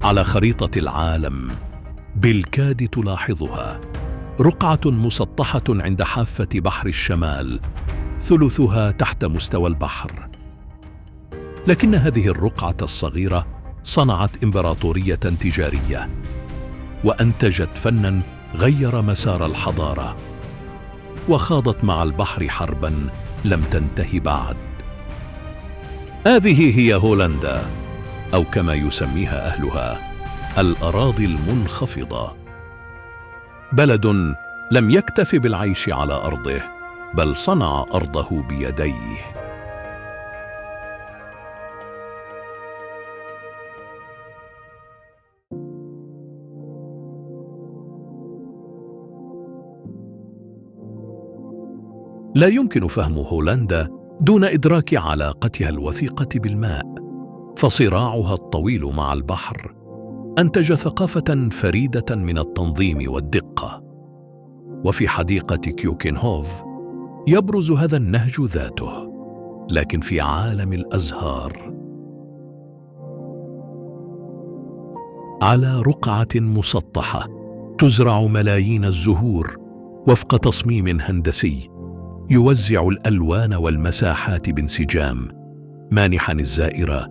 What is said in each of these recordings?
على خريطة العالم بالكاد تلاحظها، رقعة مسطحة عند حافة بحر الشمال، ثلثها تحت مستوى البحر. لكن هذه الرقعة الصغيرة صنعت إمبراطورية تجارية، وأنتجت فناً غير مسار الحضارة، وخاضت مع البحر حرباً لم تنتهي بعد. هذه هي هولندا، أو كما يسميها أهلها الأراضي المنخفضة. بلد لم يكتف بالعيش على أرضه، بل صنع أرضه بيديه. لا يمكن فهم هولندا دون إدراك علاقتها الوثيقة بالماء، فصراعها الطويل مع البحر أنتج ثقافة فريدة من التنظيم والدقة. وفي حديقة كيوكنهوف يبرز هذا النهج ذاته، لكن في عالم الأزهار. على رقعة مسطحة تزرع ملايين الزهور وفق تصميم هندسي يوزع الألوان والمساحات بانسجام، مانحا الزائر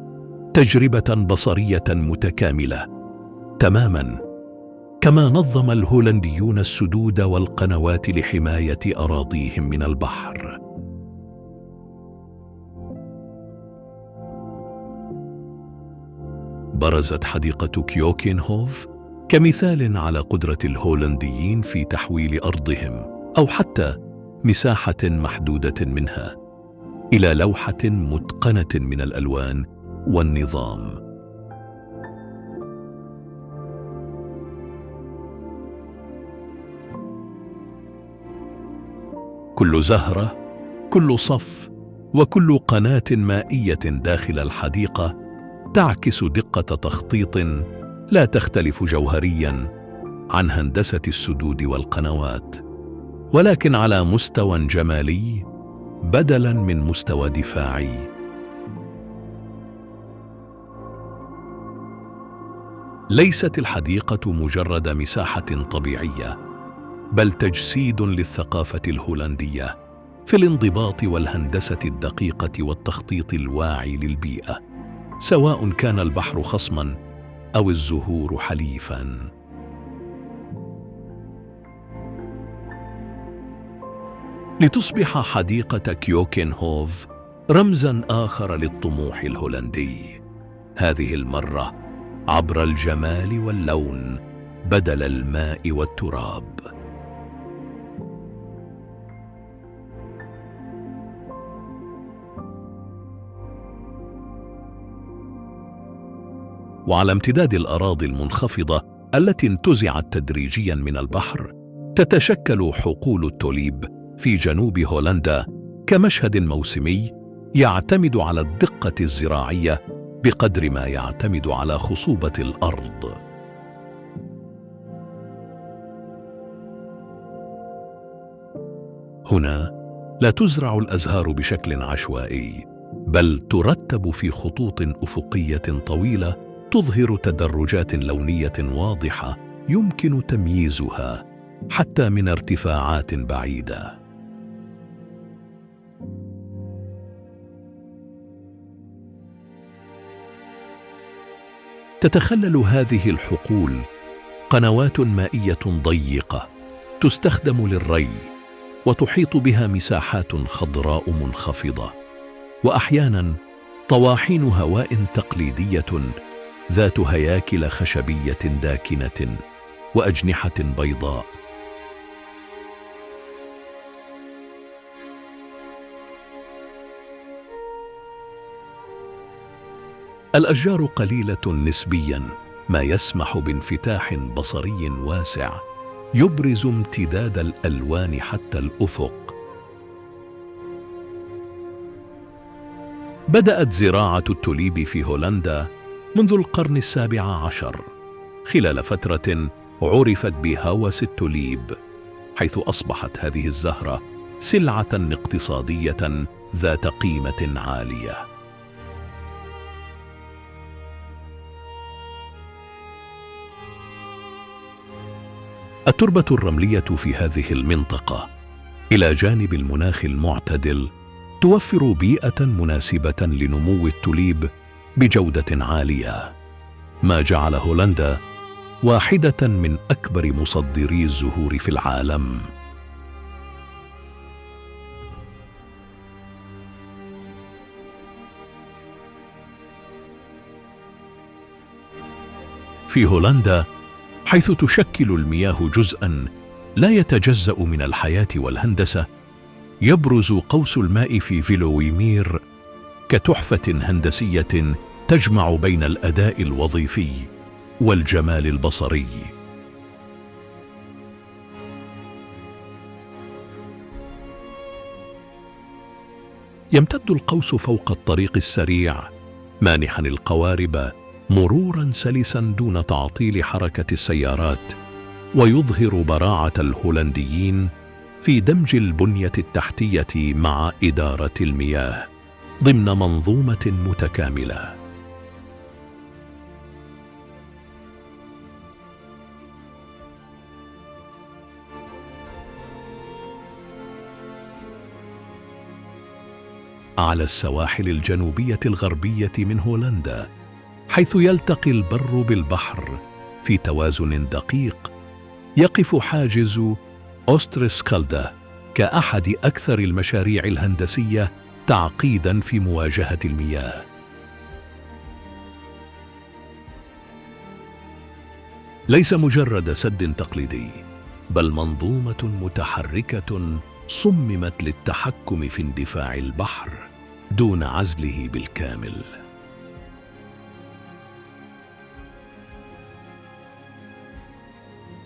تجربة بصرية متكاملة تماما، كما نظم الهولنديون السدود والقنوات لحماية أراضيهم من البحر. برزت حديقة كيوكنهوف كمثال على قدرة الهولنديين في تحويل أرضهم، أو حتى مساحة محدودة منها، إلى لوحة متقنة من الألوان والنظام. كل زهرة، كل صف، وكل قناة مائية داخل الحديقة تعكس دقة تخطيط لا تختلف جوهرياً عن هندسة السدود والقنوات، ولكن على مستوى جمالي بدلاً من مستوى دفاعي. ليست الحديقة مجرد مساحة طبيعية، بل تجسيد للثقافة الهولندية في الانضباط والهندسة الدقيقة والتخطيط الواعي للبيئة، سواء كان البحر خصماً أو الزهور حليفاً. لتصبح حديقة كيوكنهوف رمزاً آخر للطموح الهولندي، هذه المرة عبر الجمال واللون بدل الماء والتراب. وعلى امتداد الأراضي المنخفضة التي انتزعت تدريجياً من البحر، تتشكل حقول التوليب في جنوب هولندا كمشهد موسمي يعتمد على الدقة الزراعية بقدر ما يعتمد على خصوبة الأرض. هنا لا تزرع الأزهار بشكل عشوائي، بل ترتب في خطوط أفقية طويلة تظهر تدرجات لونية واضحة يمكن تمييزها حتى من ارتفاعات بعيدة. تتخلل هذه الحقول قنوات مائية ضيقة تستخدم للري، وتحيط بها مساحات خضراء منخفضة، وأحياناً طواحين هواء تقليدية ذات هياكل خشبية داكنة وأجنحة بيضاء. الأشجار قليلة نسبياً، ما يسمح بانفتاح بصري واسع يبرز امتداد الألوان حتى الأفق. بدأت زراعة التوليب في هولندا منذ القرن ال17، خلال فترة عرفت بهوس التوليب، حيث أصبحت هذه الزهرة سلعة اقتصادية ذات قيمة عالية. التربة الرملية في هذه المنطقة إلى جانب المناخ المعتدل توفر بيئة مناسبة لنمو التوليب بجودة عالية، ما جعل هولندا واحدة من أكبر مصدري الزهور في العالم. في هولندا، حيث تشكل المياه جزءاً لا يتجزأ من الحياة والهندسة، يبرز قوس الماء في فيلويمير كتحفة هندسية تجمع بين الأداء الوظيفي والجمال البصري. يمتد القوس فوق الطريق السريع مانحا القوارب مروراً سلساً دون تعطيل حركة السيارات، ويظهر براعة الهولنديين في دمج البنية التحتية مع إدارة المياه ضمن منظومة متكاملة. على السواحل الجنوبية الغربية من هولندا، حيث يلتقي البر بالبحر في توازن دقيق، يقف حاجز أوسترسكالدا كأحد أكثر المشاريع الهندسية تعقيداً في مواجهة المياه. ليس مجرد سد تقليدي، بل منظومة متحركة صممت للتحكم في اندفاع البحر دون عزله بالكامل.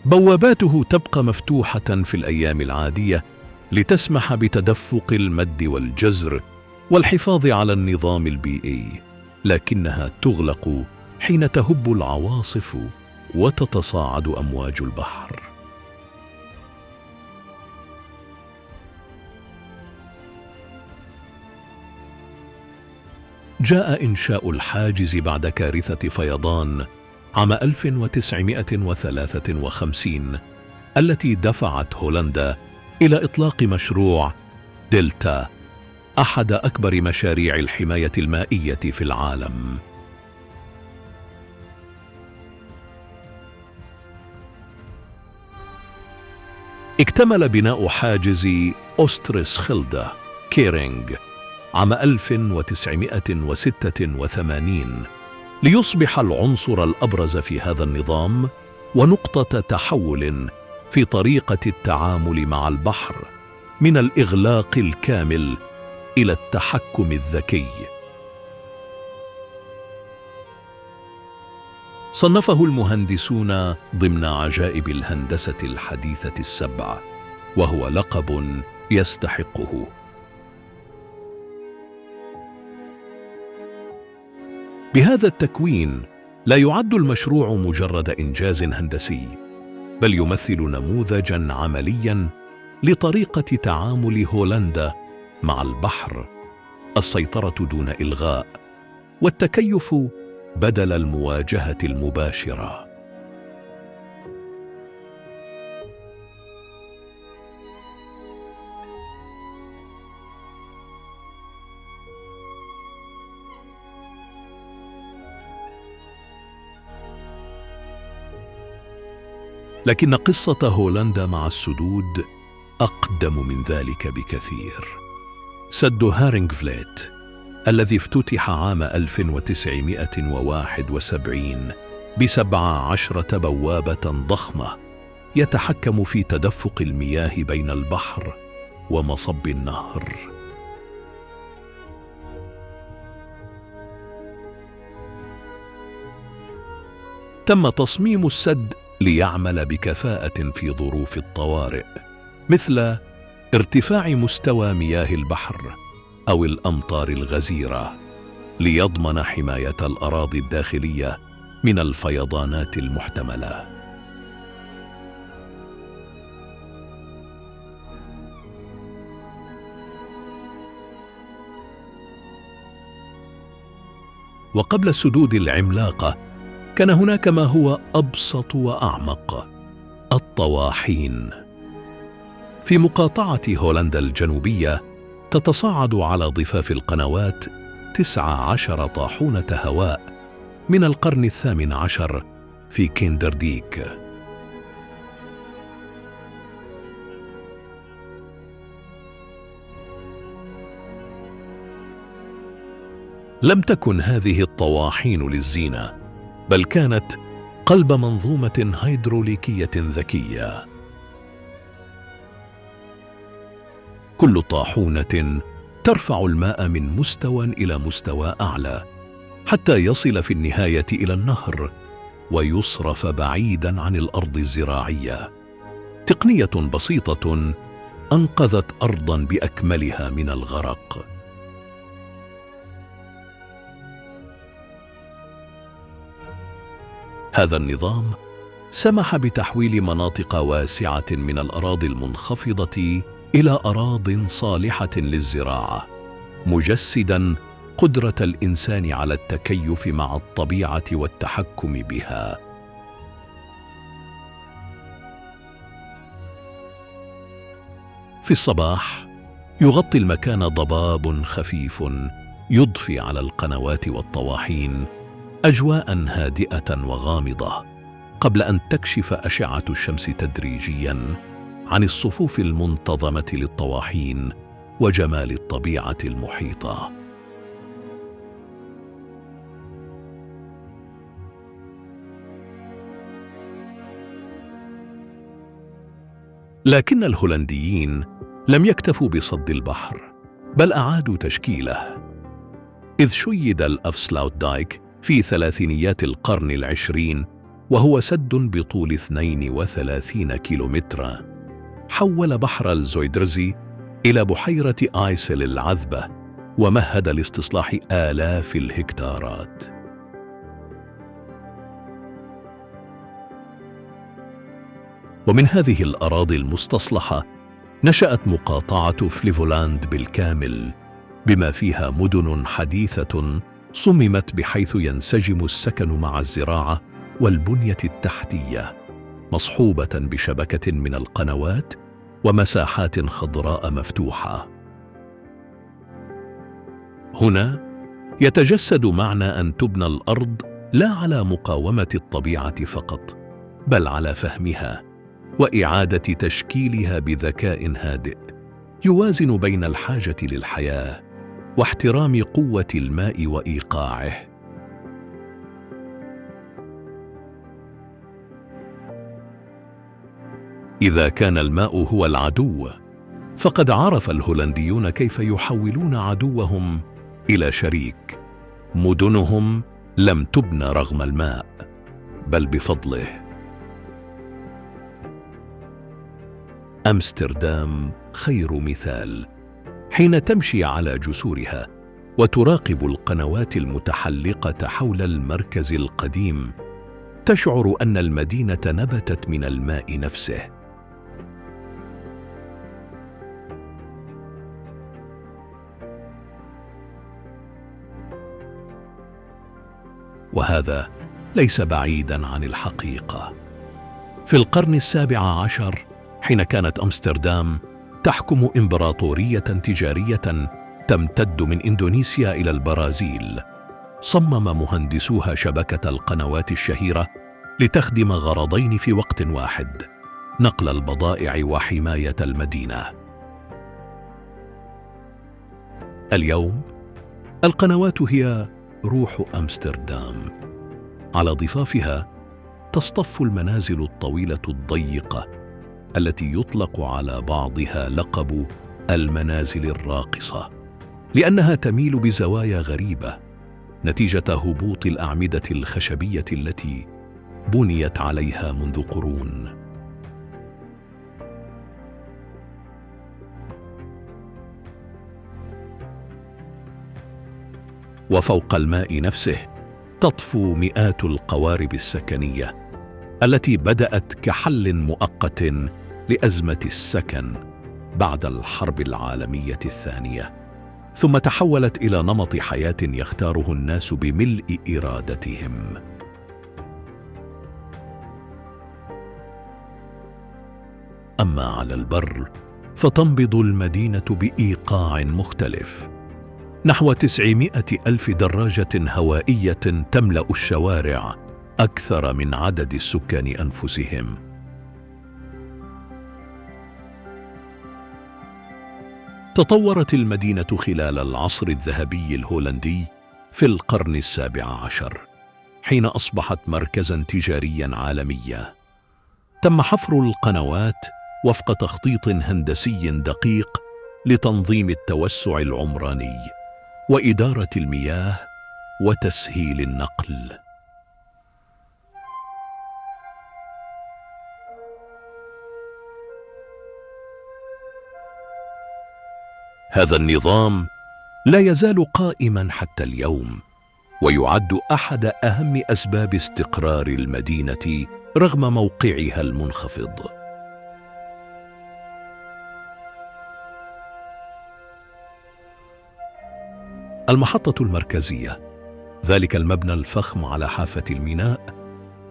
بواباته تبقى مفتوحة في الأيام العادية لتسمح بتدفق المد والجزر والحفاظ على النظام البيئي، لكنها تغلق حين تهب العواصف وتتصاعد أمواج البحر. جاء إنشاء الحاجز بعد كارثة فيضان عام 1953 التي دفعت هولندا إلى إطلاق مشروع دلتا، أحد أكبر مشاريع الحماية المائية في العالم. اكتمل بناء حاجز أوسترسخيلدا كيرينغ عام 1986 ليصبح العنصر الأبرز في هذا النظام ونقطة تحول في طريقة التعامل مع البحر من الإغلاق الكامل إلى التحكم الذكي. صنفه المهندسون ضمن عجائب الهندسة الحديثة السبع، وهو لقب يستحقه. بهذا التكوين لا يعد المشروع مجرد إنجاز هندسي، بل يمثل نموذجاً عملياً لطريقة تعامل هولندا مع البحر: السيطرة دون إلغاء، والتكيف بدل المواجهة المباشرة. لكن قصة هولندا مع السدود أقدم من ذلك بكثير. سد هارينغفليت الذي افتتح عام 1971 ب17 بوابة ضخمة يتحكم في تدفق المياه بين البحر ومصب النهر. تم تصميم السد ليعمل بكفاءة في ظروف الطوارئ، مثل ارتفاع مستوى مياه البحر أو الأمطار الغزيرة، ليضمن حماية الأراضي الداخلية من الفيضانات المحتملة. وقبل السدود العملاقة كان هناك ما هو أبسط وأعمق: الطواحين. في مقاطعة هولندا الجنوبية تتصاعد على ضفاف القنوات 19 طاحونة هواء من القرن 18 في كيندرديك. لم تكن هذه الطواحين للزينة، بل كانت قلب منظومة هيدروليكية ذكية. كل طاحونة ترفع الماء من مستوى إلى مستوى أعلى حتى يصل في النهاية إلى النهر ويصرف بعيداً عن الأرض الزراعية. تقنية بسيطة أنقذت أرضاً بأكملها من الغرق. هذا النظام سمح بتحويل مناطق واسعة من الأراضي المنخفضة إلى أراضٍ صالحة للزراعة، مجسداً قدرة الإنسان على التكيف مع الطبيعة والتحكم بها. في الصباح يغطي المكان ضباب خفيف يضفي على القنوات والطواحين أجواء هادئة وغامضة، قبل أن تكشف أشعة الشمس تدريجياً عن الصفوف المنتظمة للطواحين وجمال الطبيعة المحيطة. لكن الهولنديين لم يكتفوا بصد البحر، بل أعادوا تشكيله، إذ شيد الأفسلاوتدايك في ثلاثينيات القرن العشرين، وهو سد بطول 32 كيلومترا، حول بحر الزويدرزي إلى بحيرة آيسل العذبة ومهد لاستصلاح آلاف الهكتارات. ومن هذه الأراضي المستصلحة نشأت مقاطعة فليفولاند بالكامل، بما فيها مدن حديثة صممت بحيث ينسجم السكن مع الزراعة والبنية التحتية، مصحوبة بشبكة من القنوات ومساحات خضراء مفتوحة. هنا يتجسد معنى أن تبنى الأرض لا على مقاومة الطبيعة فقط، بل على فهمها وإعادة تشكيلها بذكاء هادئ يوازن بين الحاجة للحياة واحترام قوة الماء وإيقاعه. إذا كان الماء هو العدو، فقد عرف الهولنديون كيف يحولون عدوهم إلى شريك. مدنهم لم تبنى رغم الماء، بل بفضله. أمستردام خير مثال. حين تمشي على جسورها وتراقب القنوات المتحلقة حول المركز القديم، تشعر أن المدينة نبتت من الماء نفسه. وهذا ليس بعيداً عن الحقيقة. في القرن 17 حين كانت أمستردام تحكم إمبراطورية تجارية تمتد من إندونيسيا إلى البرازيل، صمم مهندسوها شبكة القنوات الشهيرة لتخدم غرضين في وقت واحد: نقل البضائع وحماية المدينة. اليوم القنوات هي روح أمستردام. على ضفافها تصطف المنازل الطويلة الضيقة التي يطلق على بعضها لقب المنازل الراقصة، لأنها تميل بزوايا غريبة نتيجة هبوط الأعمدة الخشبية التي بنيت عليها منذ قرون. وفوق الماء نفسه تطفو مئات القوارب السكنية التي بدأت كحل مؤقت لأزمة السكن بعد الحرب العالمية الثانية، ثم تحولت إلى نمط حياة يختاره الناس بملء إرادتهم. أما على البر فتنبض المدينة بإيقاع مختلف. نحو 900,000 دراجة هوائية تملأ الشوارع أكثر من عدد السكان أنفسهم. تطورت المدينة خلال العصر الذهبي الهولندي في القرن 17 حين أصبحت مركزاً تجارياً عالمياً. تم حفر القنوات وفق تخطيط هندسي دقيق لتنظيم التوسع العمراني وإدارة المياه وتسهيل النقل. هذا النظام لا يزال قائماً حتى اليوم، ويعد أحد أهم أسباب استقرار المدينة رغم موقعها المنخفض. المحطة المركزية، ذلك المبنى الفخم على حافة الميناء،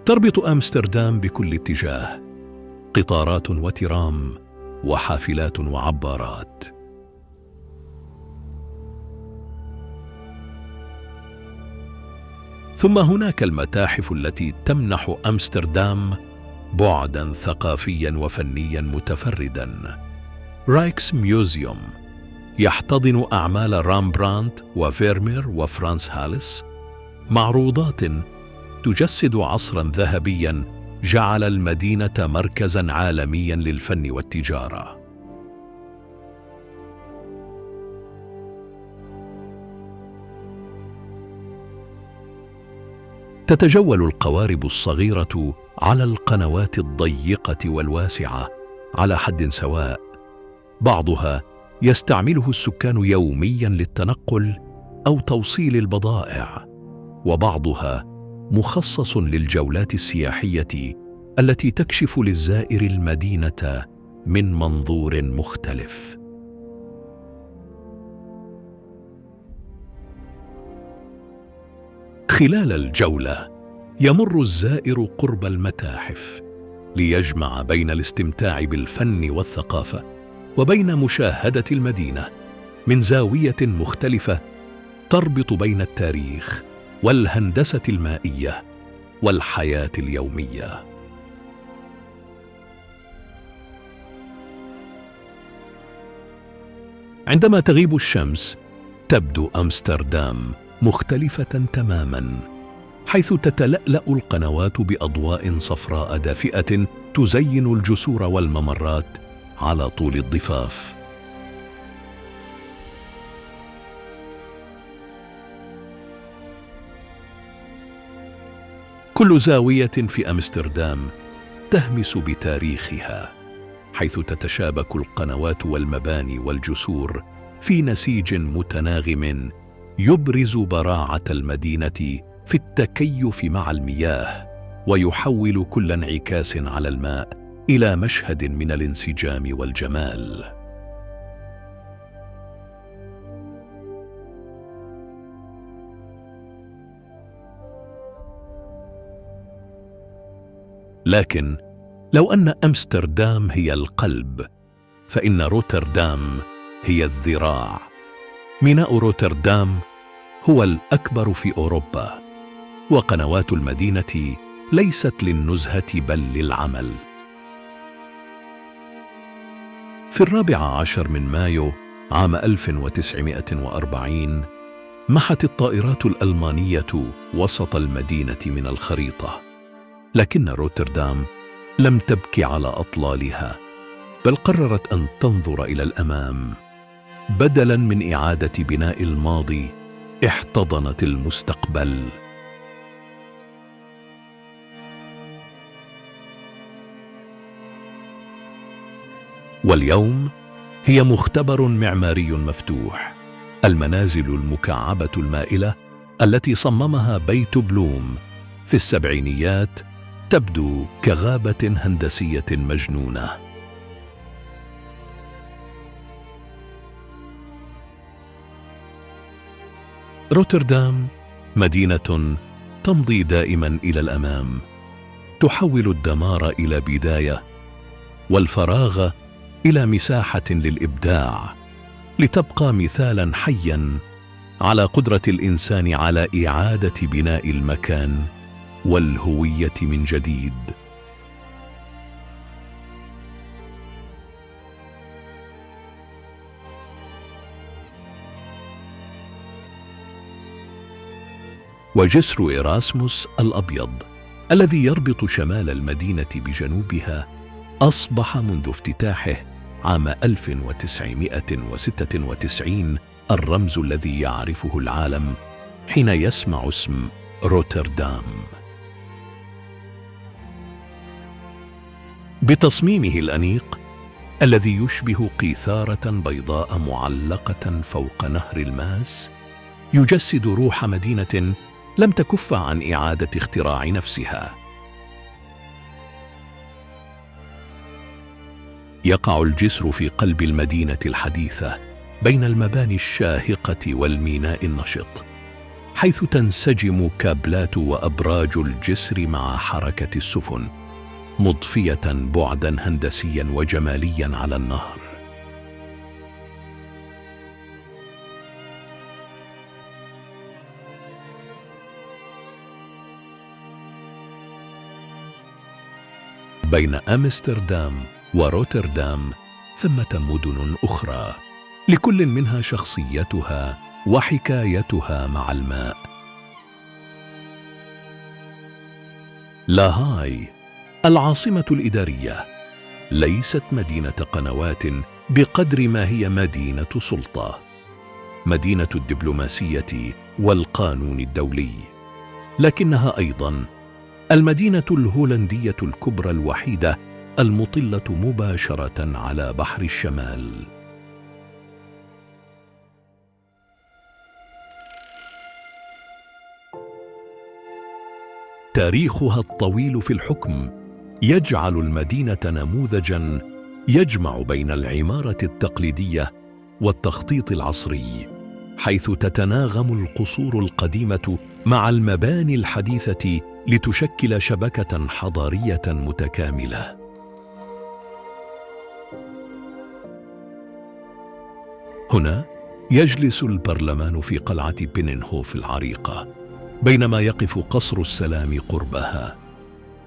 تربط أمستردام بكل اتجاه، قطارات وترام وحافلات وعبارات. ثم هناك المتاحف التي تمنح أمستردام بعداً ثقافياً وفنياً متفرداً. رايكس ميوزيوم يحتضن أعمال رامبراندت وفيرمير وفرانس هاليس، معروضات تجسد عصراً ذهبياً جعل المدينة مركزاً عالمياً للفن والتجارة. تتجول القوارب الصغيرة على القنوات الضيقة والواسعة على حد سواء، بعضها يستعمله السكان يومياً للتنقل أو توصيل البضائع، وبعضها مخصص للجولات السياحية التي تكشف للزائر المدينة من منظور مختلف. خلال الجولة يمر الزائر قرب المتاحف ليجمع بين الاستمتاع بالفن والثقافة وبين مشاهدة المدينة من زاوية مختلفة تربط بين التاريخ والهندسة المائية والحياة اليومية. عندما تغيب الشمس تبدو أمستردام مختلفة تماماً، حيث تتلألأ القنوات بأضواء صفراء دافئة تزين الجسور والممرات على طول الضفاف. كل زاوية في أمستردام تهمس بتاريخها، حيث تتشابك القنوات والمباني والجسور في نسيج متناغم يبرز براعة المدينة في التكيف مع المياه، ويحول كل انعكاس على الماء إلى مشهد من الانسجام والجمال. لكن لو أن أمستردام هي القلب، فإن روتردام هي الذراع. ميناء روتردام هو الأكبر في أوروبا، وقنوات المدينة ليست للنزهة بل للعمل. في 14 من مايو عام 1940 محت الطائرات الألمانية وسط المدينة من الخريطة، لكن روتردام لم تبكي على أطلالها، بل قررت أن تنظر إلى الأمام. بدلاً من إعادة بناء الماضي احتضنت المستقبل. واليوم هي مختبر معماري مفتوح. المنازل المكعبة المائلة التي صممها بيت بلوم في السبعينيات تبدو كغابة هندسية مجنونة. روتردام مدينة تمضي دائما إلى الأمام، تحول الدمار إلى بداية والفراغ إلى مساحة للإبداع، لتبقى مثالاً حياً على قدرة الإنسان على إعادة بناء المكان والهوية من جديد. وجسر إيراسموس الأبيض الذي يربط شمال المدينة بجنوبها أصبح منذ افتتاحه عام 1996 الرمز الذي يعرفه العالم حين يسمع اسم روتردام. بتصميمه الأنيق الذي يشبه قيثارة بيضاء معلقة فوق نهر الماس، يجسد روح مدينة لم تكف عن إعادة اختراع نفسها. يقع الجسر في قلب المدينة الحديثة بين المباني الشاهقة والميناء النشط، حيث تنسجم كابلات وأبراج الجسر مع حركة السفن، مضفية بعداً هندسياً وجمالياً على النهر. بين أمستردام وروتردام ثمة مدن أخرى، لكل منها شخصيتها وحكايتها مع الماء. لاهاي العاصمة الإدارية ليست مدينة قنوات بقدر ما هي مدينة سلطة، مدينة الدبلوماسية والقانون الدولي، لكنها أيضاً المدينة الهولندية الكبرى الوحيدة المطلة مباشرة على بحر الشمال. تاريخها الطويل في الحكم يجعل المدينة نموذجاً يجمع بين العمارة التقليدية والتخطيط العصري، حيث تتناغم القصور القديمة مع المباني الحديثة لتشكل شبكة حضارية متكاملة. هنا يجلس البرلمان في قلعة بيننهوف العريقة، بينما يقف قصر السلام قربها،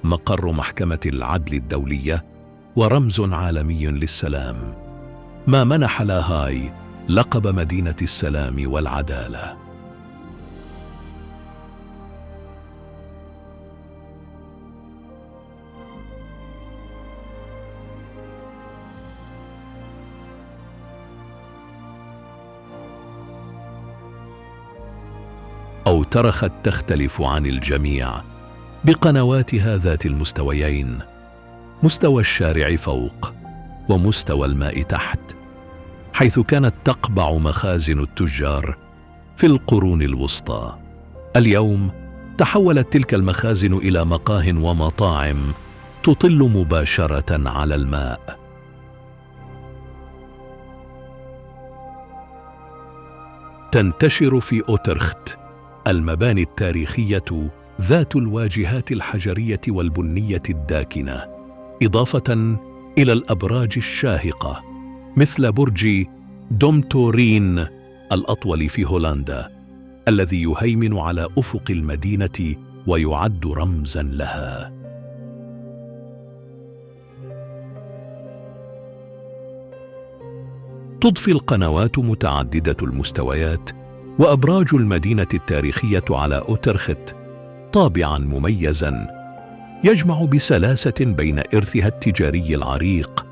مقر محكمة العدل الدولية ورمز عالمي للسلام، ما منح لاهاي لقب مدينة السلام والعدالة. أوترخت تختلف عن الجميع بقنواتها ذات المستويين، مستوى الشارع فوق ومستوى الماء تحت، حيث كانت تقبع مخازن التجار في القرون الوسطى. اليوم تحولت تلك المخازن إلى مقاه ومطاعم تطل مباشرة على الماء. تنتشر في أوترخت المباني التاريخية ذات الواجهات الحجرية والبنية الداكنة، إضافة إلى الأبراج الشاهقة مثل برج دومتورين الأطول في هولندا، الذي يهيمن على أفق المدينة ويعد رمزاً لها. تضفي القنوات متعددة المستويات وأبراج المدينة التاريخية على أوترخت طابعاً مميزاً يجمع بسلاسة بين إرثها التجاري العريق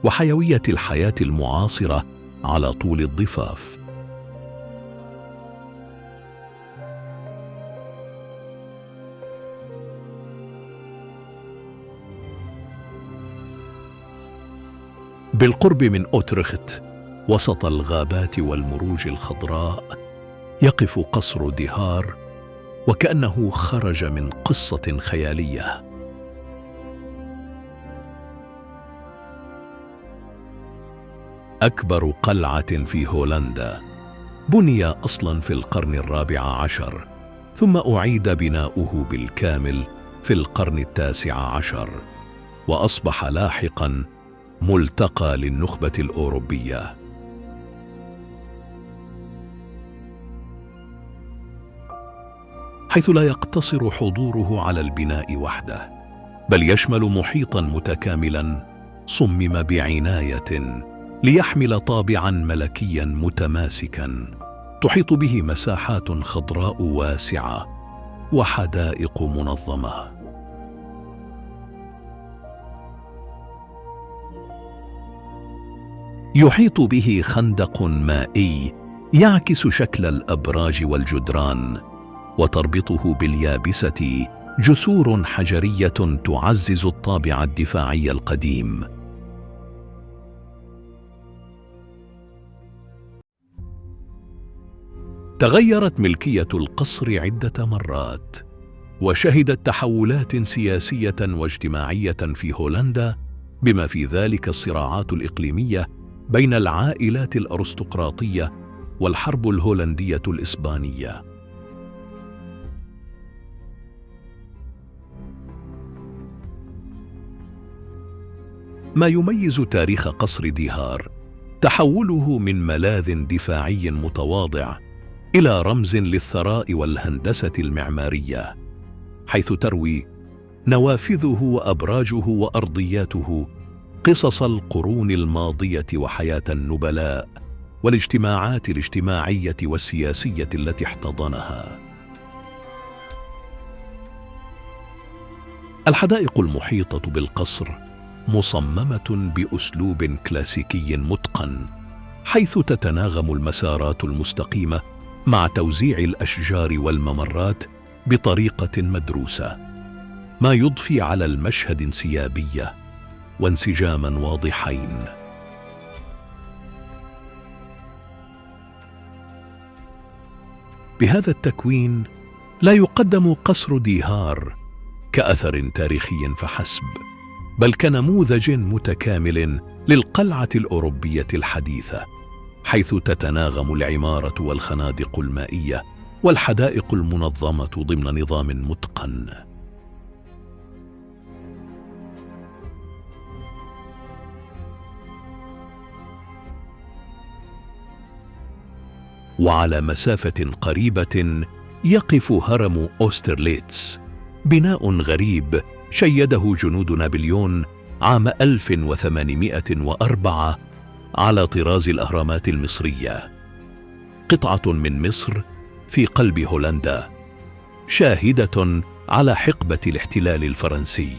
وحيوية الحياة المعاصرة على طول الضفاف. بالقرب من أوترخت وسط الغابات والمروج الخضراء يقف قصر ديهار، وكأنه خرج من قصة خيالية. أكبر قلعة في هولندا، بني أصلاً في القرن الرابع عشر، ثم أعيد بناؤه بالكامل في القرن التاسع عشر، وأصبح لاحقاً ملتقى للنخبة الأوروبية. حيث لا يقتصر حضوره على البناء وحده، بل يشمل محيطاً متكاملاً صمم بعناية ليحمل طابعاً ملكياً متماسكاً، تحيط به مساحات خضراء واسعة وحدائق منظمة. يحيط به خندق مائي يعكس شكل الأبراج والجدران، وتربطه باليابسة جسور حجرية تعزز الطابع الدفاعي القديم. تغيرت ملكية القصر عدة مرات، وشهدت تحولات سياسية واجتماعية في هولندا، بما في ذلك الصراعات الإقليمية بين العائلات الأرستقراطية والحرب الهولندية الإسبانية. ما يميز تاريخ قصر دي هار تحوله من ملاذ دفاعي متواضع إلى رمز للثراء والهندسة المعمارية، حيث تروي نوافذه وأبراجه وأرضياته قصص القرون الماضية وحياة النبلاء والاجتماعات الاجتماعية والسياسية التي احتضنها. الحدائق المحيطة بالقصر مصممة بأسلوب كلاسيكي متقن، حيث تتناغم المسارات المستقيمة مع توزيع الأشجار والممرات بطريقة مدروسة، ما يضفي على المشهد انسيابية وانسجاما واضحين. بهذا التكوين لا يقدم قصر دي هار كأثر تاريخي فحسب، بل كنموذج متكامل للقلعة الأوروبية الحديثة، حيث تتناغم العمارة والخنادق المائية والحدائق المنظمة ضمن نظام متقن. وعلى مسافة قريبة يقف هرم أوسترليتس، بناء غريب شيده جنود نابليون عام 1804 على طراز الأهرامات المصرية، قطعة من مصر في قلب هولندا، شاهدة على حقبة الاحتلال الفرنسي.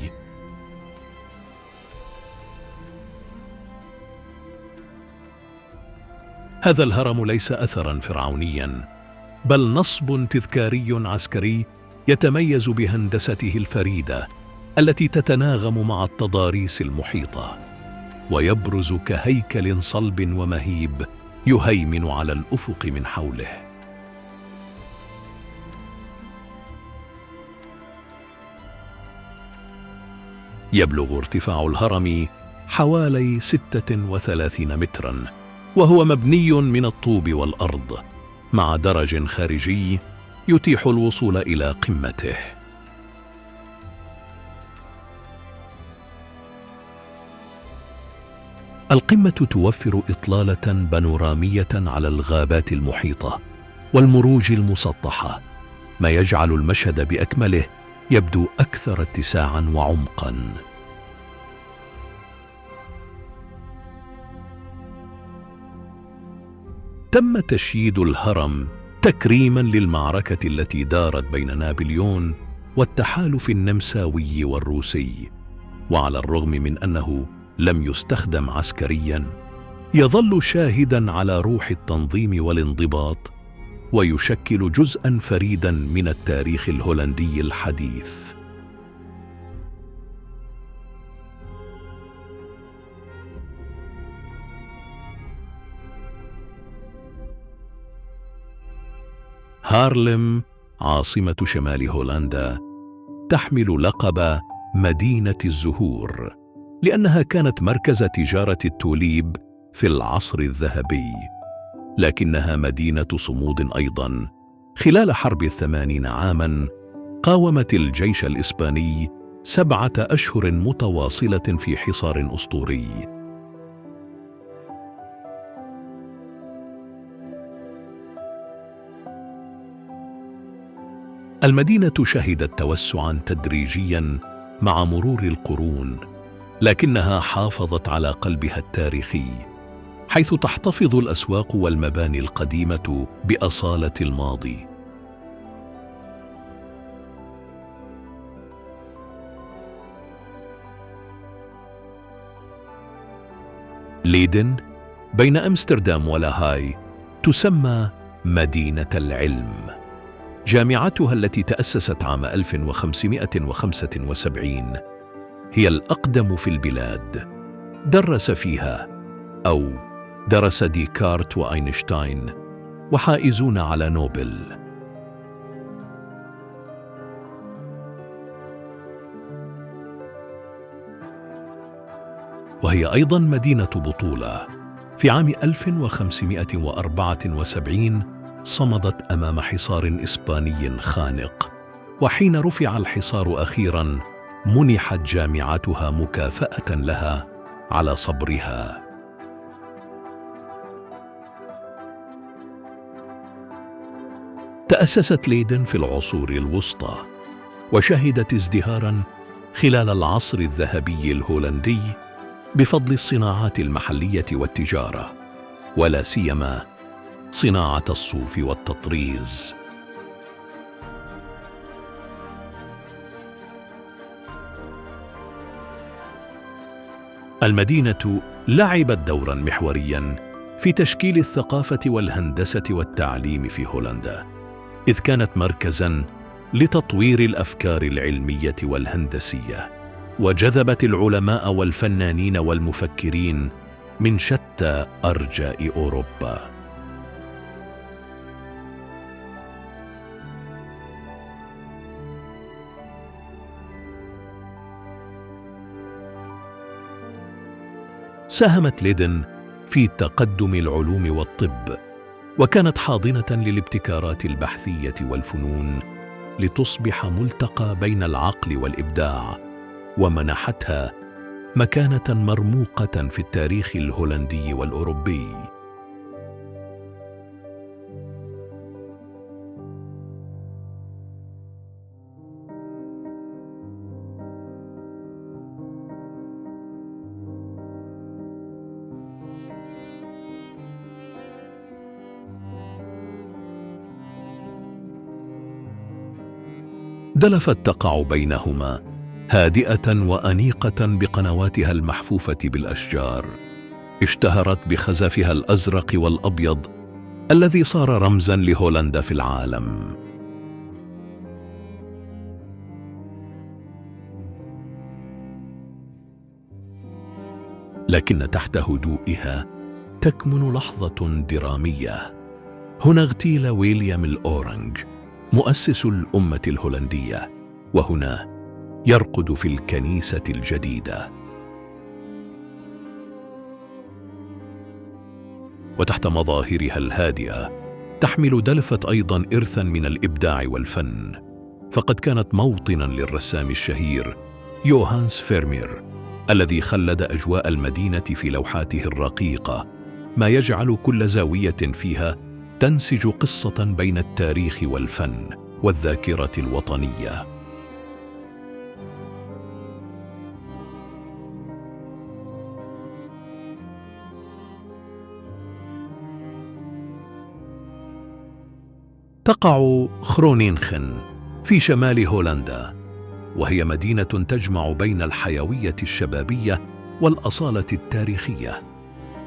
هذا الهرم ليس أثراً فرعونياً، بل نصب تذكاري عسكري يتميز بهندسته الفريدة التي تتناغم مع التضاريس المحيطة، ويبرز كهيكل صلب ومهيب يهيمن على الأفق من حوله. يبلغ ارتفاع الهرم حوالي 36 متراً، وهو مبني من الطوب والأرض، مع درج خارجي يتيح الوصول إلى قمته. القمة توفر إطلالة بانورامية على الغابات المحيطة والمروج المسطحة، ما يجعل المشهد بأكمله يبدو أكثر اتساعاً وعمقاً. تم تشييد الهرم تكريماً للمعركة التي دارت بين نابليون والتحالف النمساوي والروسي، وعلى الرغم من أنه لم يستخدم عسكرياً، يظل شاهداً على روح التنظيم والانضباط، ويشكل جزءاً فريداً من التاريخ الهولندي الحديث. هارلم عاصمة شمال هولندا تحمل لقب مدينة الزهور، لأنها كانت مركز تجارة التوليب في العصر الذهبي، لكنها مدينة صمود أيضاً. خلال حرب 80 عاماً قاومت الجيش الإسباني 7 أشهر متواصلة في حصار أسطوري، المدينة شهدت توسعاً تدريجياً مع مرور القرون، لكنها حافظت على قلبها التاريخي، حيث تحتفظ الأسواق والمباني القديمة بأصالة الماضي. ليدن بين أمستردام ولاهاي تسمى مدينة العلم. جامعتها التي تأسست عام 1575 هي الأقدم في البلاد. درس فيها أو درس ديكارت وأينشتاين وحائزون على نوبل. وهي أيضاً مدينة بطولة. في عام 1574 صمدت أمام حصار إسباني خانق، وحين رفع الحصار أخيراً منحت جامعتها مكافأة لها على صبرها. تأسست ليدن في العصور الوسطى، وشهدت ازدهاراً خلال العصر الذهبي الهولندي بفضل الصناعات المحلية والتجارة، ولا سيما صناعة الصوف والتطريز. المدينة لعبت دورا محوريا في تشكيل الثقافة والهندسة والتعليم في هولندا، إذ كانت مركزا لتطوير الأفكار العلمية والهندسية، وجذبت العلماء والفنانين والمفكرين من شتى أرجاء أوروبا. ساهمت ليدن في تقدم العلوم والطب، وكانت حاضنة للابتكارات البحثية والفنون لتصبح ملتقى بين العقل والإبداع، ومنحتها مكانة مرموقة في التاريخ الهولندي والأوروبي. دلفت تقع بينهما هادئة وأنيقة بقنواتها المحفوفة بالأشجار. اشتهرت بخزفها الأزرق والأبيض الذي صار رمزاً لهولندا في العالم. لكن تحت هدوئها تكمن لحظة درامية. هنا اغتيل ويليام الأورنج مؤسس الأمة الهولندية، وهنا يرقد في الكنيسة الجديدة. وتحت مظاهرها الهادئة تحمل دلفت أيضاً إرثاً من الإبداع والفن، فقد كانت موطناً للرسام الشهير يوهانس فيرمير، الذي خلد أجواء المدينة في لوحاته الرقيقة، ما يجعل كل زاوية فيها تنسج قصة بين التاريخ والفن والذاكرة الوطنية. تقع خرونينخن في شمال هولندا، وهي مدينة تجمع بين الحيوية الشبابية والأصالة التاريخية،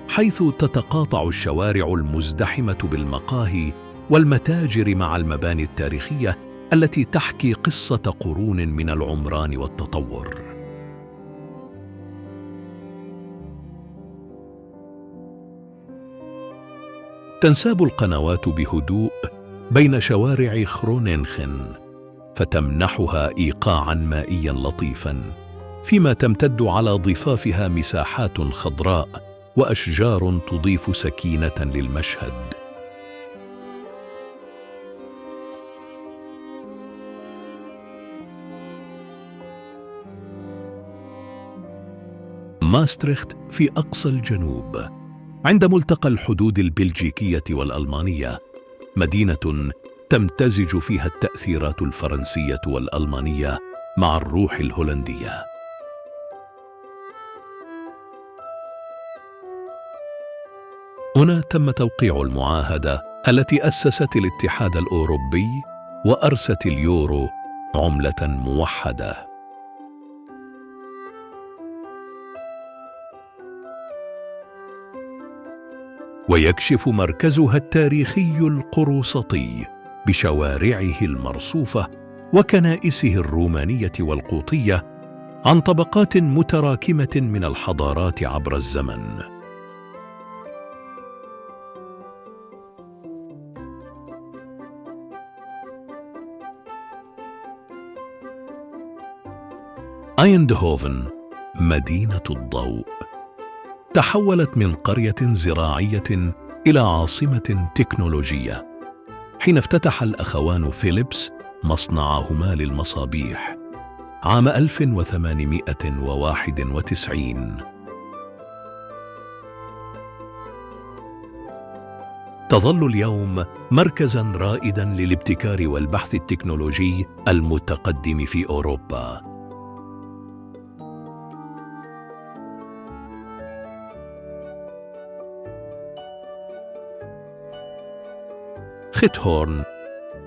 حيث تتقاطع الشوارع المزدحمة بالمقاهي والمتاجر مع المباني التاريخية التي تحكي قصة قرون من العمران والتطور. تنساب القنوات بهدوء بين شوارع خرونينخن، فتمنحها إيقاعاً مائياً لطيفاً، فيما تمتد على ضفافها مساحات خضراء وأشجار تضيف سكينة للمشهد. ماستريخت في أقصى الجنوب، عند ملتقى الحدود البلجيكية والألمانية، مدينة تمتزج فيها التأثيرات الفرنسية والألمانية مع الروح الهولندية. هنا تم توقيع المعاهدة التي أسست الاتحاد الأوروبي وأرست اليورو عملة موحدة. ويكشف مركزها التاريخي القروسطي بشوارعه المرصوفة وكنائسه الرومانية والقوطية عن طبقات متراكمة من الحضارات عبر الزمن. أيندهوفن مدينة الضوء تحولت من قرية زراعية إلى عاصمة تكنولوجية حين افتتح الأخوان فيليبس مصنعهما للمصابيح عام 1891. تظل اليوم مركزاً رائداً للابتكار والبحث التكنولوجي المتقدم في أوروبا. خيتهورن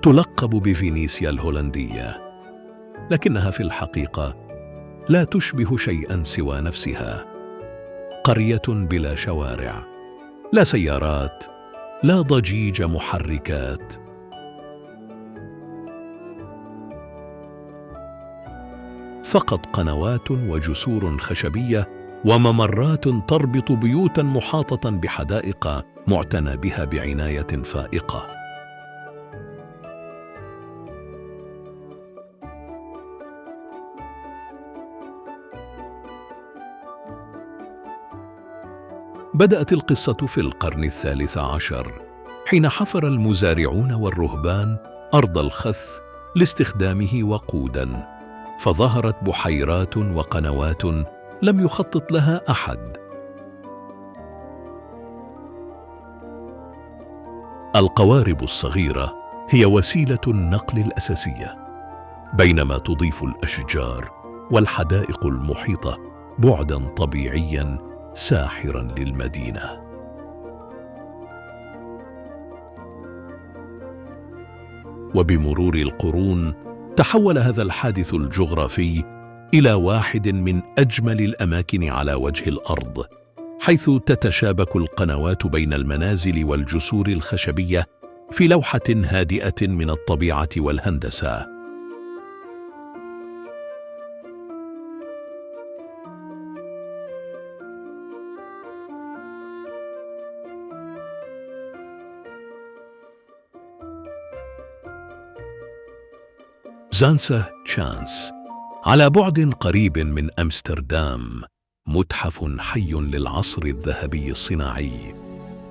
تلقب بفينيسيا الهولندية، لكنها في الحقيقة لا تشبه شيئاً سوى نفسها. قرية بلا شوارع، لا سيارات، لا ضجيج محركات. فقط قنوات وجسور خشبية وممرات تربط بيوتاً محاطة بحدائق معتنى بها بعناية فائقة. بدأت القصة في القرن ال13 حين حفر المزارعون والرهبان أرض الخث لاستخدامه وقوداً، فظهرت بحيرات وقنوات لم يخطط لها أحد. القوارب الصغيرة هي وسيلة النقل الأساسية، بينما تضيف الأشجار والحدائق المحيطة بعداً طبيعياً ساحراً للمدينة. وبمرور القرون تحول هذا الحادث الجغرافي إلى واحد من أجمل الأماكن على وجه الأرض، حيث تتشابك القنوات بين المنازل والجسور الخشبية في لوحة هادئة من الطبيعة والهندسة. زانسه تشانس على بعد قريب من أمستردام متحف حي للعصر الذهبي الصناعي،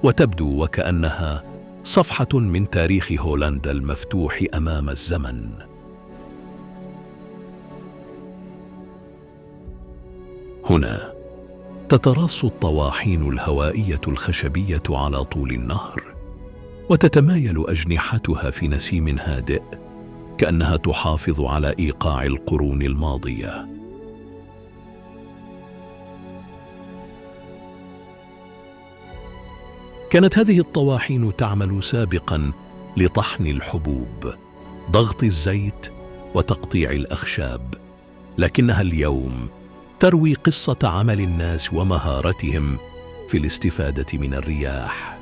وتبدو وكأنها صفحة من تاريخ هولندا المفتوح أمام الزمن. هنا تتراص الطواحين الهوائية الخشبية على طول النهر، وتتمايل أجنحتها في نسيم هادئ كأنها تحافظ على إيقاع القرون الماضية. كانت هذه الطواحين تعمل سابقاً لطحن الحبوب، ضغط الزيت وتقطيع الأخشاب، لكنها اليوم تروي قصة عمل الناس ومهارتهم في الاستفادة من الرياح.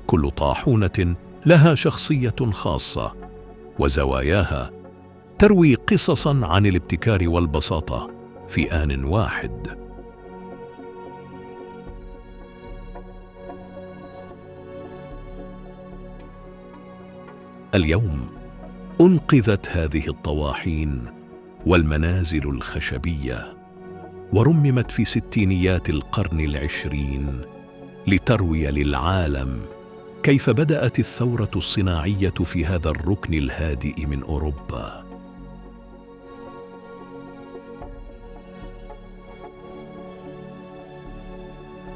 كل طاحونة لها شخصية خاصة، وزواياها تروي قصصاً عن الابتكار والبساطة في آن واحد. اليوم أنقذت هذه الطواحين والمنازل الخشبية ورممت في ستينيات القرن العشرين لتروي للعالم كيف بدأت الثورة الصناعية في هذا الركن الهادئ من أوروبا.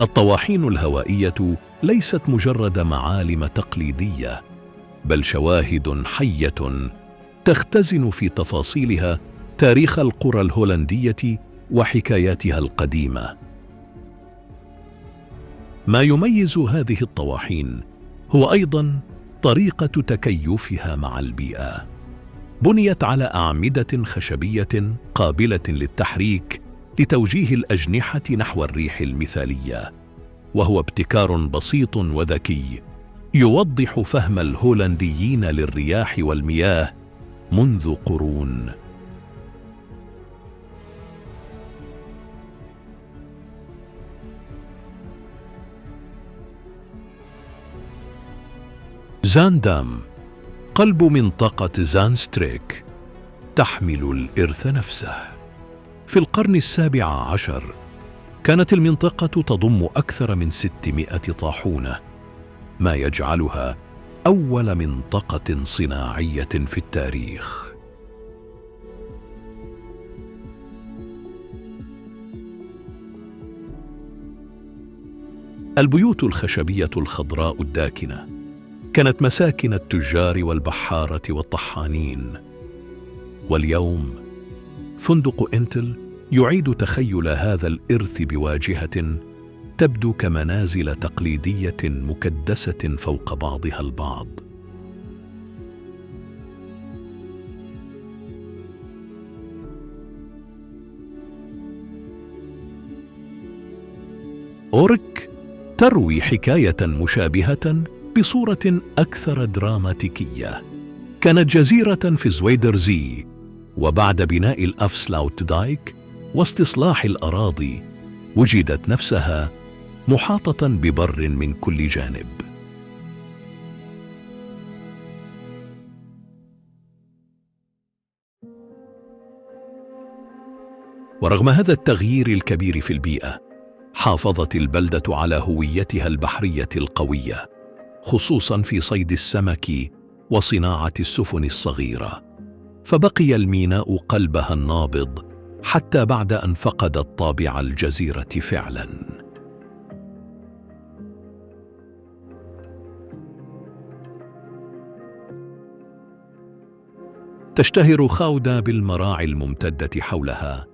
الطواحين الهوائية ليست مجرد معالم تقليدية، بل شواهد حية تختزن في تفاصيلها تاريخ القرى الهولندية وحكاياتها القديمة. ما يميز هذه الطواحين هو أيضاً طريقة تكيفها مع البيئة. بنيت على أعمدة خشبية قابلة للتحريك لتوجيه الأجنحة نحو الريح المثالية، وهو ابتكار بسيط وذكي يوضح فهم الهولنديين للرياح والمياه منذ قرون. زاندام، قلب منطقة زانستريك، تحمل الإرث نفسه. في القرن ال17 كانت المنطقة تضم أكثر من 600 طاحونة، ما يجعلها أول منطقة صناعية في التاريخ. البيوت الخشبية الخضراء الداكنة كانت مساكن التجار والبحارة والطحانين، واليوم فندق إنتل يعيد تخيل هذا الإرث بواجهة تبدو كمنازل تقليدية مكدسة فوق بعضها البعض. أورك تروي حكاية مشابهة بصورة أكثر دراماتيكية. كانت جزيرة في زويدرزي، وبعد بناء الأفسلاوت دايك واستصلاح الأراضي وجدت نفسها محاطة ببر من كل جانب. ورغم هذا التغيير الكبير في البيئة، حافظت البلدة على هويتها البحرية القوية، خصوصاً في صيد السمك وصناعة السفن الصغيرة، فبقي الميناء قلبها النابض حتى بعد أن فقدت طابع الجزيرة فعلاً. تشتهر خاودا بالمراعي الممتدة حولها،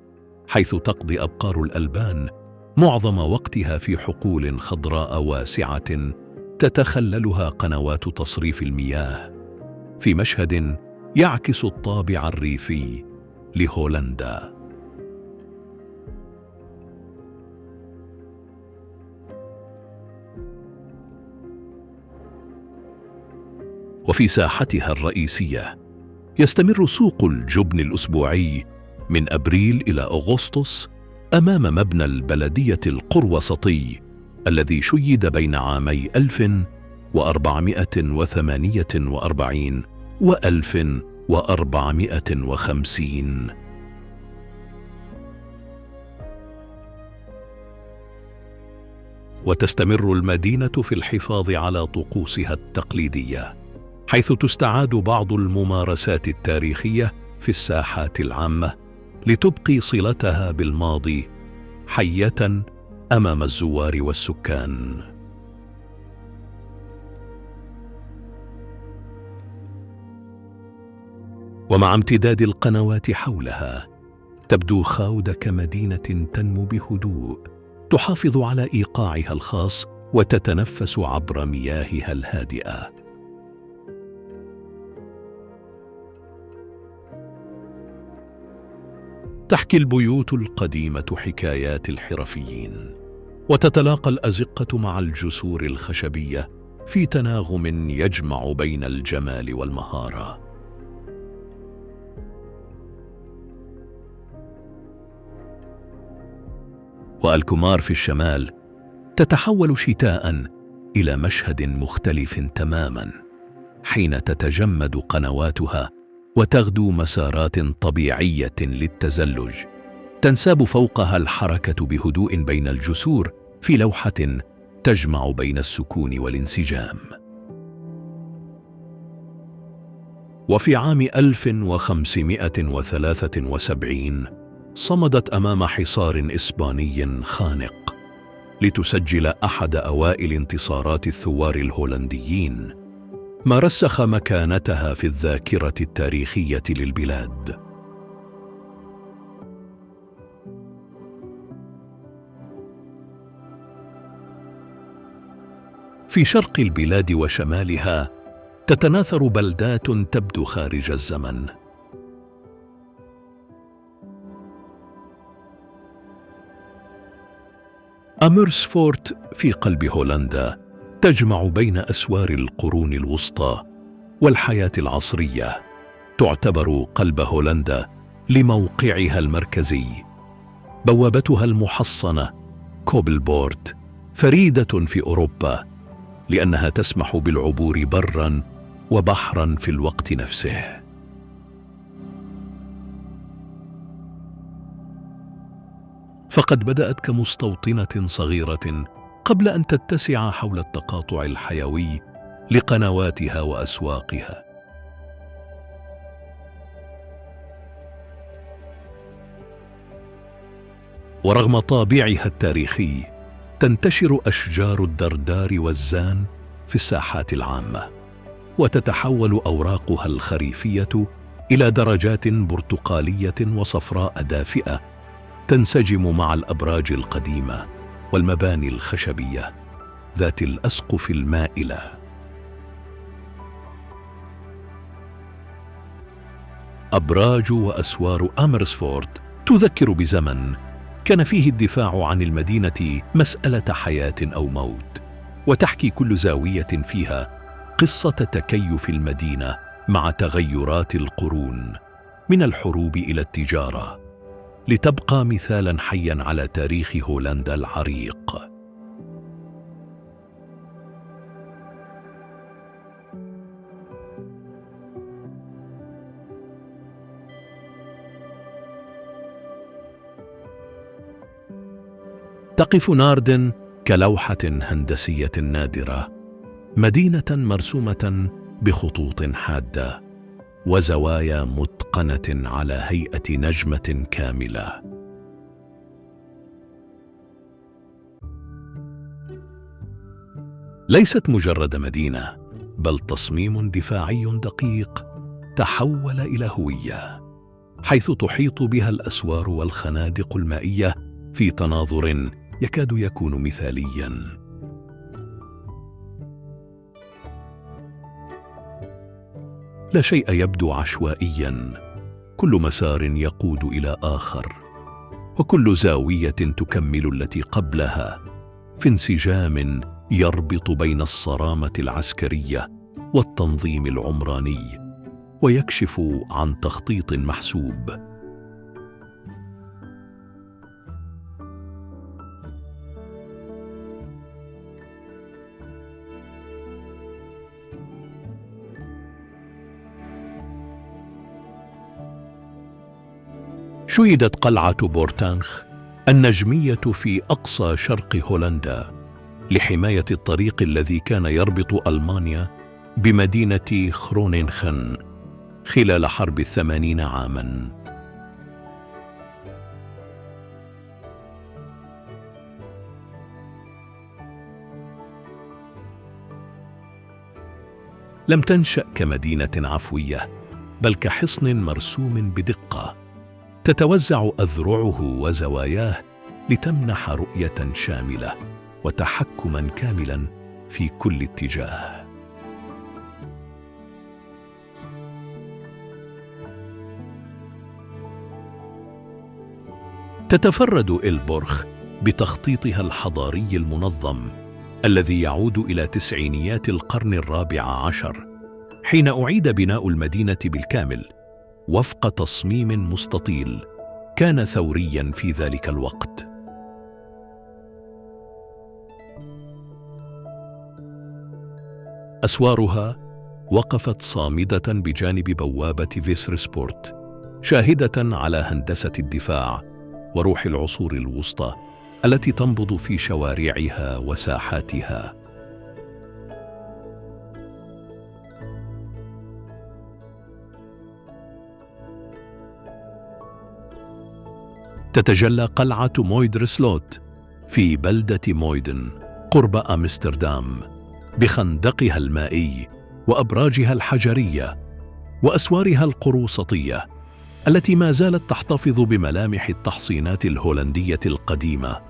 حيث تقضي أبقار الألبان معظم وقتها في حقول خضراء واسعة تتخللها قنوات تصريف المياه، في مشهد يعكس الطابع الريفي لهولندا. وفي ساحتها الرئيسية يستمر سوق الجبن الأسبوعي من أبريل إلى أغسطس أمام مبنى البلدية القروسطي الذي شيد بين عامي 1448 و 1450. وتستمر المدينة في الحفاظ على طقوسها التقليدية، حيث تستعاد بعض الممارسات التاريخية في الساحات العامة لتبقي صلتها بالماضي حية أمام الزوار والسكان. ومع امتداد القنوات حولها، تبدو خاودا كمدينة تنمو بهدوء، تحافظ على إيقاعها الخاص وتتنفس عبر مياهها الهادئة. تحكي البيوت القديمة حكايات الحرفيين، وتتلاقى الأزقة مع الجسور الخشبية في تناغم يجمع بين الجمال والمهارة. والكمار في الشمال تتحول شتاءً إلى مشهد مختلف تماماً، حين تتجمد قنواتها وتغدو مسارات طبيعية للتزلج، تنساب فوقها الحركة بهدوء بين الجسور في لوحة تجمع بين السكون والانسجام. وفي عام 1573 صمدت أمام حصار إسباني خانق، لتسجل أحد أوائل انتصارات الثوار الهولنديين، ما رسخ مكانتها في الذاكرة التاريخية للبلاد. في شرق البلاد وشمالها تتناثر بلدات تبدو خارج الزمن. أميرسفورت في قلب هولندا تجمع بين أسوار القرون الوسطى والحياة العصرية. تعتبر قلب هولندا لموقعها المركزي. بوابتها المحصنة كوبلبورت فريدة في أوروبا، لأنها تسمح بالعبور برا وبحرا في الوقت نفسه. فقد بدأت كمستوطنة صغيرة قبل أن تتسع حول التقاطع الحيوي لقنواتها وأسواقها. ورغم طابعها التاريخي، تنتشر أشجار الدردار والزان في الساحات العامة، وتتحول أوراقها الخريفية إلى درجات برتقالية وصفراء دافئة تنسجم مع الأبراج القديمة والمباني الخشبية ذات الأسقف المائلة. أبراج وأسوار أميرسفورت تذكر بزمن كان فيه الدفاع عن المدينة مسألة حياة أو موت، وتحكي كل زاوية فيها قصة تكيف المدينة مع تغيرات القرون، من الحروب إلى التجارة، لتبقى مثالاً حياً على تاريخ هولندا العريق. تقف ناردن كلوحة هندسية نادرة، مدينة مرسومة بخطوط حادة وزوايا متقنة على هيئة نجمة كاملة. ليست مجرد مدينة، بل تصميم دفاعي دقيق تحول إلى هوية، حيث تحيط بها الأسوار والخنادق المائية في تناظر يكاد يكون مثالياً. لا شيء يبدو عشوائياً، كل مسار يقود إلى آخر، وكل زاوية تكمل التي قبلها، في انسجام يربط بين الصرامة العسكرية والتنظيم العمراني، ويكشف عن تخطيط محسوب. شيدت قلعة بورتانخ النجمية في أقصى شرق هولندا لحماية الطريق الذي كان يربط ألمانيا بمدينة خرونينخن خلال حرب 80 عاماً. لم تنشأ كمدينة عفوية، بل كحصن مرسوم بدقة تتوزع أذرعه وزواياه لتمنح رؤية شاملة وتحكماً كاملاً في كل اتجاه. تتفرد إلبورغ بتخطيطها الحضاري المنظم الذي يعود إلى تسعينيات القرن الرابع عشر، حين أعيد بناء المدينة بالكامل وفق تصميم مستطيل كان ثورياً في ذلك الوقت. أسوارها وقفت صامدة بجانب بوابة فيسرسبورت، شاهدة على هندسة الدفاع وروح العصور الوسطى التي تنبض في شوارعها وساحاتها. تتجلى قلعة مويدرسلوت في بلدة مويدن قرب أمستردام، بخندقها المائي وأبراجها الحجرية وأسوارها القروسطية التي ما زالت تحتفظ بملامح التحصينات الهولندية القديمة،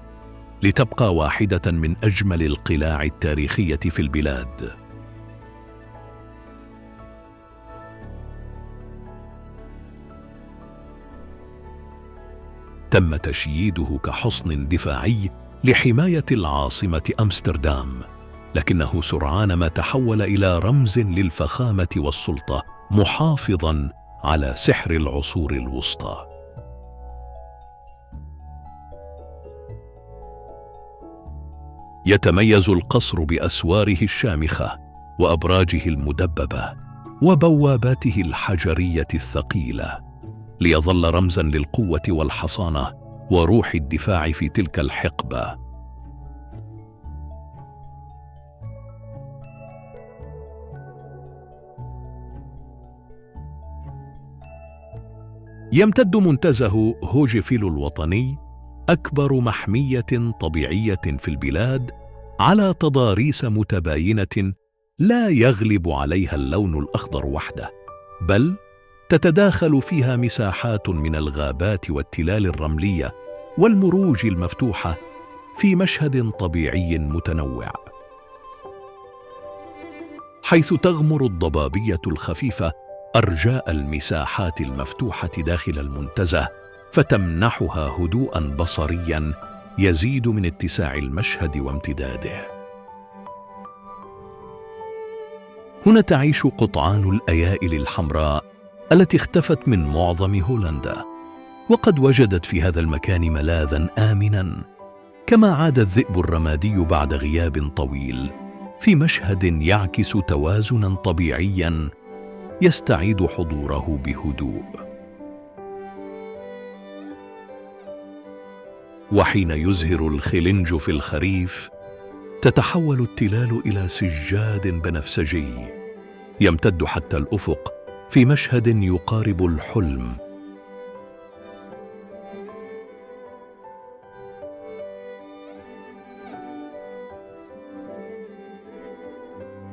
لتبقى واحدة من أجمل القلاع التاريخية في البلاد. تم تشييده كحصن دفاعي لحماية العاصمة أمستردام، لكنه سرعان ما تحول إلى رمز للفخامة والسلطة، محافظاً على سحر العصور الوسطى. يتميز القصر بأسواره الشامخة وأبراجه المدببة وبواباته الحجرية الثقيلة، ليظل رمزاً للقوة والحصانة وروح الدفاع في تلك الحقبة. يمتد منتزه هوجفيل الوطني، أكبر محمية طبيعية في البلاد، على تضاريس متباينة لا يغلب عليها اللون الأخضر وحده، بل تتداخل فيها مساحات من الغابات والتلال الرملية والمروج المفتوحة في مشهد طبيعي متنوع، حيث تغمر الضبابية الخفيفة أرجاء المساحات المفتوحة داخل المنتزه، فتمنحها هدوءاً بصرياً يزيد من اتساع المشهد وامتداده. هنا تعيش قطعان الأيائل الحمراء التي اختفت من معظم هولندا، وقد وجدت في هذا المكان ملاذاً آمناً، كما عاد الذئب الرمادي بعد غياب طويل، في مشهد يعكس توازناً طبيعياً يستعيد حضوره بهدوء. وحين يزهر الخلنج في الخريف، تتحول التلال إلى سجاد بنفسجي يمتد حتى الأفق، في مشهد يقارب الحلم.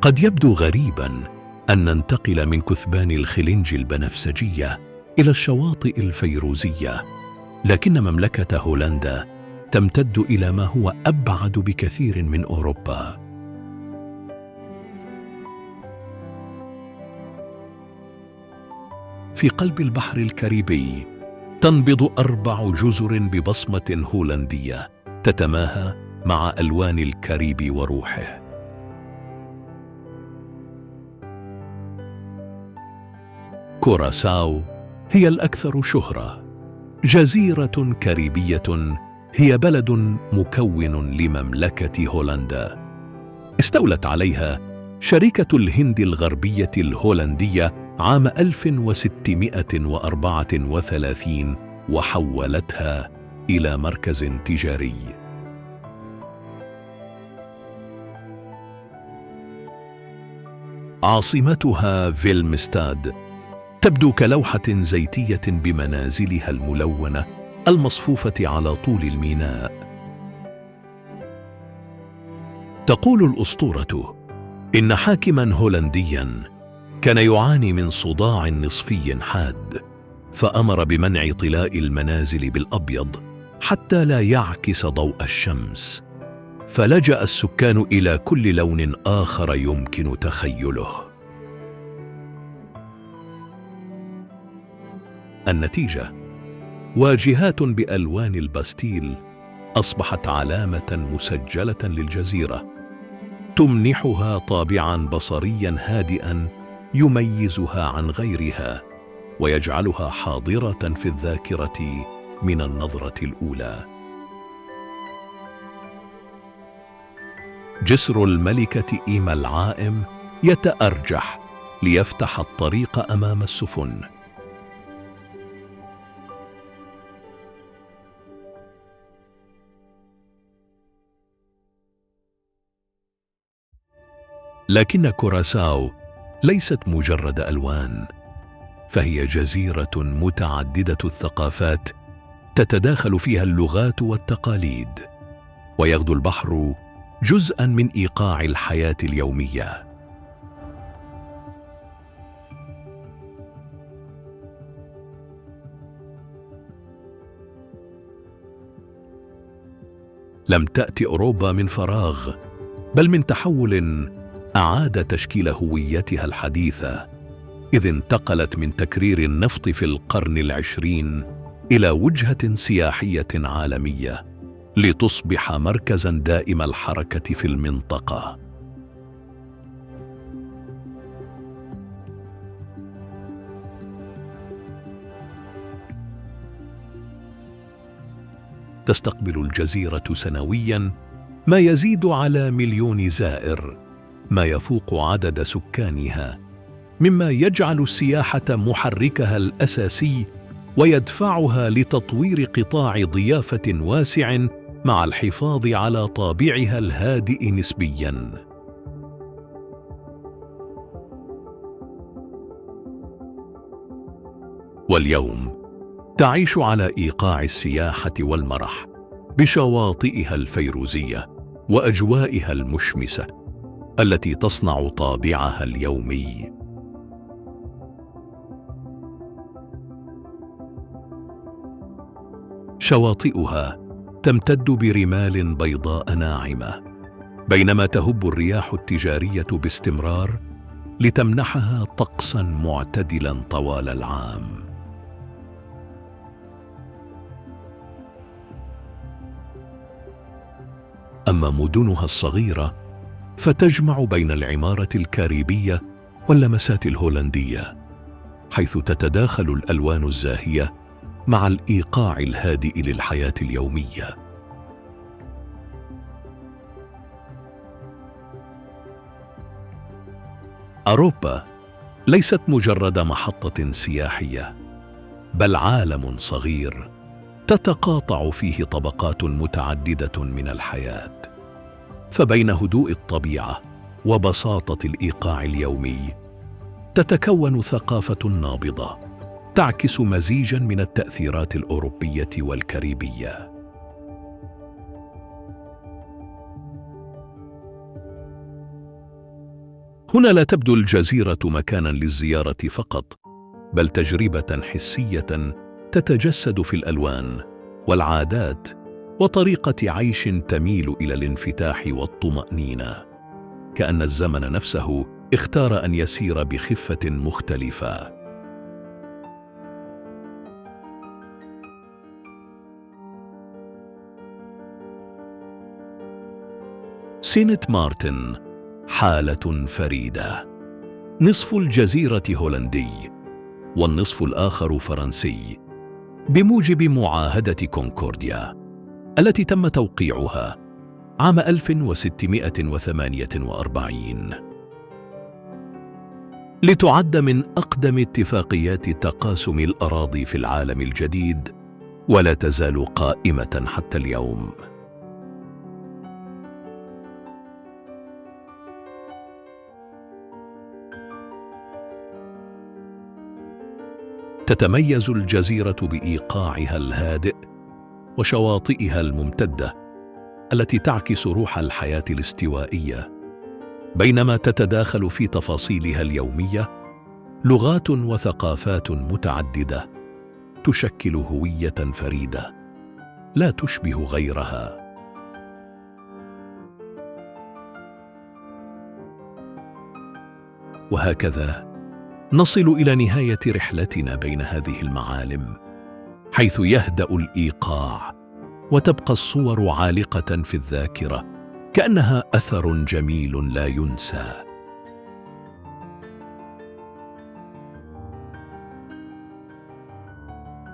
قد يبدو غريباً أن ننتقل من كثبان الخلنج البنفسجية إلى الشواطئ الفيروزية، لكن مملكة هولندا تمتد إلى ما هو أبعد بكثير من أوروبا. في قلب البحر الكاريبي تنبض 4 جزر ببصمة هولندية تتماهى مع ألوان الكاريبي وروحه. كوراساو هي الأكثر شهرة، جزيرة كاريبية هي بلد مكون لمملكة هولندا. استولت عليها شركة الهند الغربية الهولندية عام 1634 وحولتها إلى مركز تجاري. عاصمتها فيلمستاد تبدو كلوحة زيتية بمنازلها الملونة المصفوفة على طول الميناء. تقول الأسطورة إن حاكماً هولندياً كان يعاني من صداع نصفي حاد، فأمر بمنع طلاء المنازل بالأبيض حتى لا يعكس ضوء الشمس، فلجأ السكان إلى كل لون آخر يمكن تخيله. النتيجة: واجهات بألوان الباستيل أصبحت علامة مسجلة للجزيرة، تمنحها طابعاً بصرياً هادئاً يميزها عن غيرها، ويجعلها حاضرة في الذاكرة من النظرة الأولى. جسر الملكة إيما العائم يتأرجح ليفتح الطريق أمام السفن. لكن كوراساو ليست مجرد ألوان، فهي جزيرة متعددة الثقافات تتداخل فيها اللغات والتقاليد، ويغدو البحر جزءاً من إيقاع الحياة اليومية. لم تأتي أوروبا من فراغ، بل من تحول أعاد تشكيل هويتها الحديثة، إذ انتقلت من تكرير النفط في القرن العشرين إلى وجهة سياحية عالمية، لتصبح مركزاً دائم الحركة في المنطقة. تستقبل الجزيرة سنوياً ما يزيد على 1,000,000 زائر، ما يفوق عدد سكانها، مما يجعل السياحة محركها الأساسي ويدفعها لتطوير قطاع ضيافة واسع مع الحفاظ على طابعها الهادئ نسبياً. واليوم تعيش على إيقاع السياحة والمرح بشواطئها الفيروزية وأجوائها المشمسة التي تصنع طابعها اليومي. شواطئها تمتد برمال بيضاء ناعمة، بينما تهب الرياح التجارية باستمرار لتمنحها طقساً معتدلاً طوال العام. أما مدنها الصغيرة فتجمع بين العمارة الكاريبية واللمسات الهولندية، حيث تتداخل الألوان الزاهية مع الإيقاع الهادئ للحياة اليومية. أوروبا ليست مجرد محطة سياحية، بل عالم صغير تتقاطع فيه طبقات متعددة من الحياة. فبين هدوء الطبيعة وبساطة الإيقاع اليومي تتكون ثقافة نابضة تعكس مزيجاً من التأثيرات الأوروبية والكاريبية. هنا لا تبدو الجزيرة مكاناً للزيارة فقط، بل تجربة حسية تتجسد في الألوان والعادات وطريقة عيش تميل إلى الانفتاح والطمأنينة، كأن الزمن نفسه اختار أن يسير بخفة مختلفة. سينت مارتن حالة فريدة، نصف الجزيرة هولندي والنصف الآخر فرنسي، بموجب معاهدة كونكورديا التي تم توقيعها عام 1648، لتعد من أقدم اتفاقيات تقاسم الأراضي في العالم الجديد، ولا تزال قائمة حتى اليوم. تتميز الجزيرة بإيقاعها الهادئ وشواطئها الممتدة التي تعكس روح الحياة الاستوائية، بينما تتداخل في تفاصيلها اليومية لغات وثقافات متعددة تشكل هوية فريدة لا تشبه غيرها. وهكذا نصل إلى نهاية رحلتنا بين هذه المعالم، حيث يهدأ الإيقاع وتبقى الصور عالقة في الذاكرة كأنها أثر جميل لا ينسى.